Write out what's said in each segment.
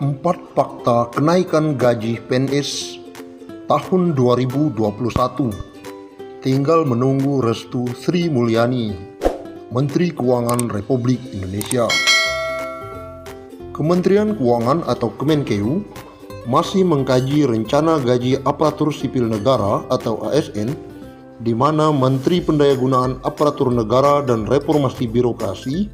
4 fakta kenaikan gaji PNS tahun 2021. Tinggal menunggu restu Sri Mulyani, Menteri Keuangan Republik Indonesia. Kementerian Keuangan atau Kemenkeu masih mengkaji rencana gaji aparatur sipil negara atau ASN, di mana Menteri Pendayagunaan Aparatur Negara dan Reformasi Birokrasi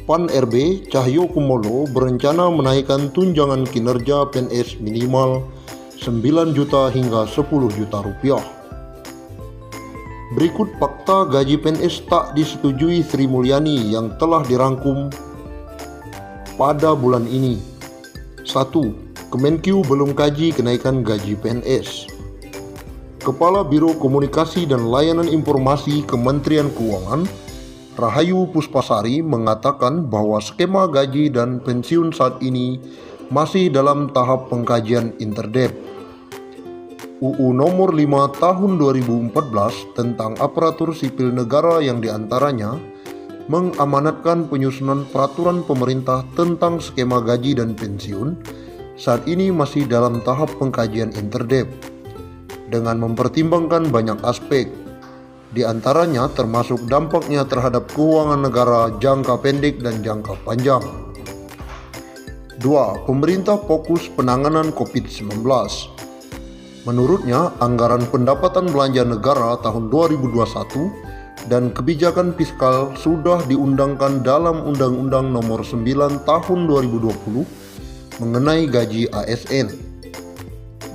PAN-RB Cahyokumolo berencana menaikkan tunjangan kinerja PNS minimal 9 juta hingga 10 juta rupiah. Berikut fakta gaji PNS tak disetujui Sri Mulyani yang telah dirangkum pada bulan ini. 1. Kemenkeu belum kaji kenaikan gaji PNS. Kepala Biro Komunikasi dan Layanan Informasi Kementerian Keuangan Rahayu Puspasari mengatakan bahwa skema gaji dan pensiun saat ini masih dalam tahap pengkajian interdep. UU Nomor 5 Tahun 2014 tentang aparatur sipil negara yang diantaranya mengamanatkan penyusunan peraturan pemerintah tentang skema gaji dan pensiun saat ini masih dalam tahap pengkajian interdep dengan mempertimbangkan banyak aspek, di antaranya termasuk dampaknya terhadap keuangan negara jangka pendek dan jangka panjang. 2. Pemerintah fokus penanganan COVID-19. Menurutnya, anggaran pendapatan belanja negara tahun 2021 dan kebijakan fiskal sudah diundangkan dalam Undang-Undang Nomor 9 Tahun 2020 mengenai gaji ASN.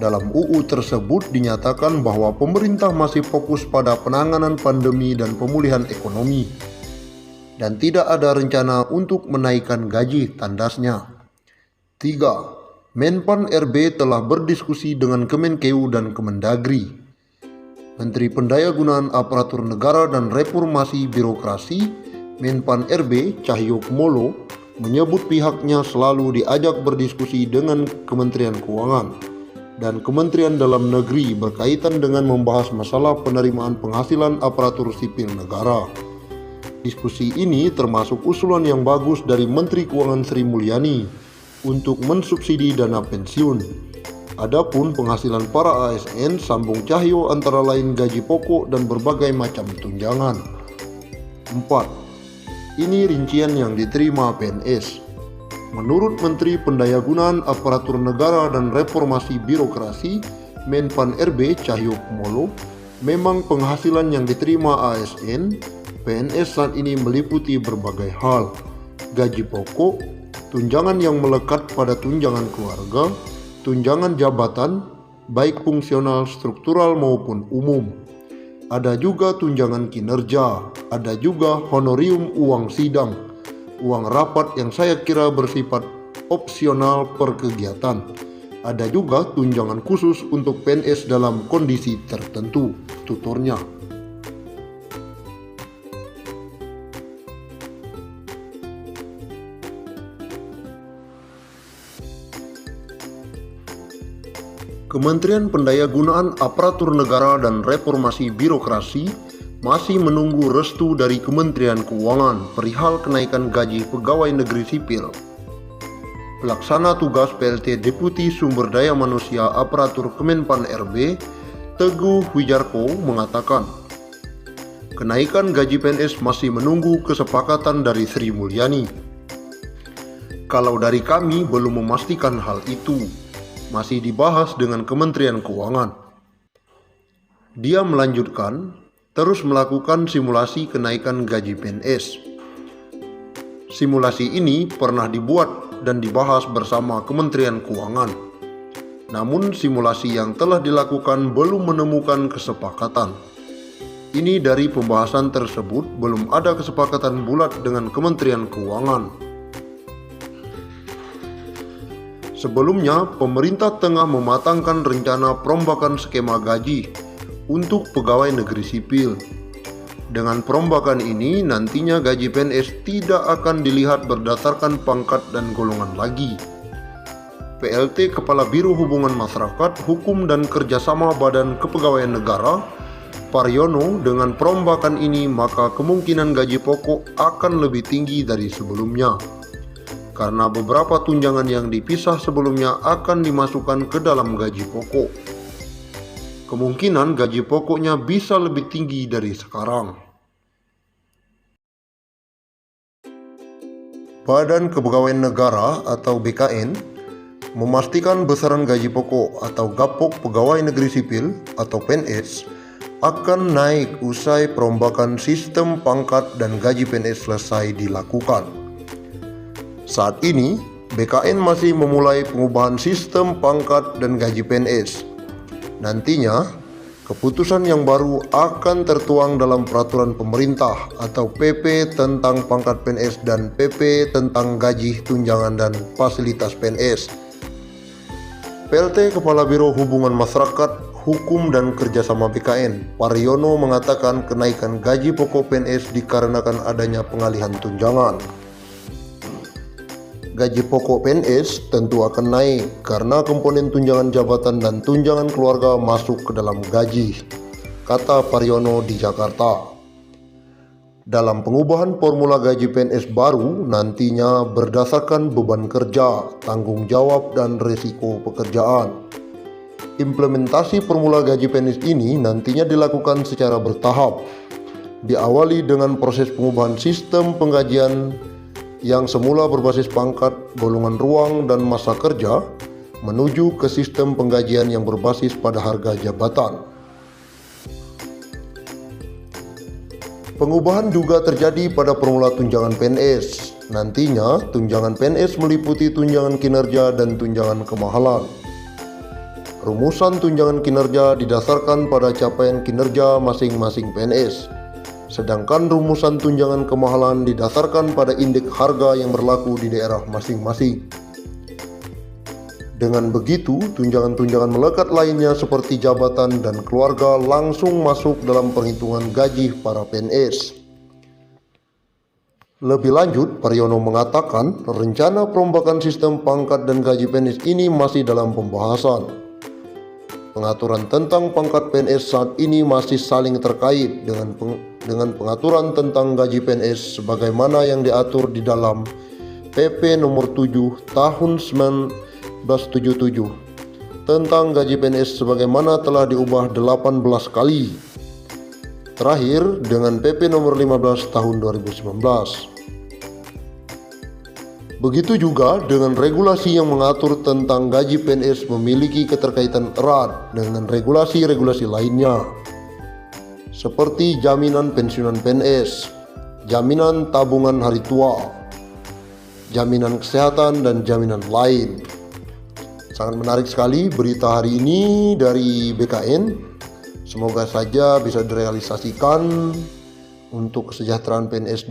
Dalam UU tersebut dinyatakan bahwa pemerintah masih fokus pada penanganan pandemi dan pemulihan ekonomi dan tidak ada rencana untuk menaikkan gaji, tandasnya. 3. Menpan RB telah berdiskusi dengan Kemenkeu dan Kemendagri. Menteri Pendayagunaan Aparatur Negara dan Reformasi Birokrasi Menpan RB Cahyokumolo menyebut pihaknya selalu diajak berdiskusi dengan Kementerian Keuangan dan Kementerian Dalam Negeri berkaitan dengan membahas masalah penerimaan penghasilan aparatur sipil negara. Diskusi ini termasuk usulan yang bagus dari Menteri Keuangan Sri Mulyani untuk mensubsidi dana pensiun. Adapun penghasilan para ASN, sambung Cahyo, antara lain gaji pokok dan berbagai macam tunjangan. 4. Ini rincian yang diterima PNS. Menurut Menteri Pendayagunaan Aparatur Negara dan Reformasi Birokrasi Menpan RB Cahyokumolo, memang penghasilan yang diterima ASN PNS saat ini meliputi berbagai hal: gaji pokok, tunjangan yang melekat pada tunjangan keluarga, tunjangan jabatan, baik fungsional, struktural maupun umum. Ada juga tunjangan kinerja, ada juga honorium uang sidang, uang rapat yang saya kira bersifat opsional per kegiatan. Ada juga tunjangan khusus untuk PNS dalam kondisi tertentu, tuturnya. Kementerian Pendayagunaan Aparatur Negara dan Reformasi Birokrasi masih menunggu restu dari Kementerian Keuangan perihal kenaikan gaji pegawai negeri sipil. Pelaksana tugas PLT Deputi Sumber Daya Manusia Aparatur Kemenpan RB, Teguh Wijarko, mengatakan, kenaikan gaji PNS masih menunggu kesepakatan dari Sri Mulyani. Kalau dari kami belum memastikan hal itu, masih dibahas dengan Kementerian Keuangan. Dia melanjutkan, terus melakukan simulasi kenaikan gaji PNS. Simulasi ini pernah dibuat dan dibahas bersama Kementerian Keuangan. Namun simulasi yang telah dilakukan belum menemukan kesepakatan. Ini dari pembahasan tersebut belum ada kesepakatan bulat dengan Kementerian Keuangan. Sebelumnya, pemerintah tengah mematangkan rencana perombakan skema gaji untuk pegawai negeri sipil. Dengan perombakan ini, nantinya gaji PNS tidak akan dilihat berdasarkan pangkat dan golongan lagi. PLT Kepala Biro Hubungan Masyarakat, Hukum dan Kerjasama Badan Kepegawaian Negara, Paryono, dengan perombakan ini maka kemungkinan gaji pokok akan lebih tinggi dari sebelumnya. karena beberapa tunjangan yang dipisah sebelumnya akan dimasukkan ke dalam gaji pokok. Kemungkinan gaji pokoknya bisa lebih tinggi dari sekarang. Badan Kepegawaian Negara atau BKN memastikan besaran gaji pokok atau gapok pegawai negeri sipil atau PNS akan naik usai perombakan sistem pangkat dan gaji PNS selesai dilakukan. Saat ini, BKN masih memulai pengubahan sistem pangkat dan gaji PNS. Nantinya, keputusan yang baru akan tertuang dalam peraturan pemerintah atau PP tentang pangkat PNS dan PP tentang gaji, tunjangan, dan fasilitas PNS. PLT Kepala Biro Hubungan Masyarakat, Hukum dan Kerjasama BKN, Paryono mengatakan kenaikan gaji pokok PNS dikarenakan adanya pengalihan tunjangan. Gaji pokok PNS tentu akan naik karena komponen tunjangan jabatan dan tunjangan keluarga masuk ke dalam gaji, kata Paryono di Jakarta. Dalam pengubahan formula gaji PNS baru nantinya berdasarkan beban kerja, tanggung jawab, dan risiko pekerjaan. Implementasi formula gaji PNS ini nantinya dilakukan secara bertahap, diawali dengan proses pengubahan sistem penggajian yang semula berbasis pangkat, golongan ruang, dan masa kerja menuju ke sistem penggajian yang berbasis pada harga jabatan. Pengubahan juga terjadi pada formula tunjangan PNS. Nantinya, tunjangan PNS meliputi tunjangan kinerja dan tunjangan kemahalan. Rumusan tunjangan kinerja didasarkan pada capaian kinerja masing-masing PNS. Sedangkan rumusan tunjangan kemahalan didasarkan pada indeks harga yang berlaku di daerah masing-masing. Dengan begitu, tunjangan-tunjangan melekat lainnya seperti jabatan dan keluarga langsung masuk dalam perhitungan gaji para PNS. Lebih lanjut, Paryono mengatakan rencana perombakan sistem pangkat dan gaji PNS ini masih dalam pembahasan. Pengaturan tentang pangkat PNS saat ini masih saling terkait dengan pengaturan tentang gaji PNS sebagaimana yang diatur di dalam PP nomor 7 tahun 1977 tentang gaji PNS sebagaimana telah diubah 18 kali. Terakhir dengan PP nomor 15 tahun 2019. Begitu juga dengan regulasi yang mengatur tentang gaji PNS memiliki keterkaitan erat dengan regulasi-regulasi lainnya, seperti jaminan pensiunan PNS, jaminan tabungan hari tua, jaminan kesehatan, dan jaminan lain. Sangat menarik sekali berita hari ini dari BKN. Semoga saja bisa direalisasikan untuk kesejahteraan PNS.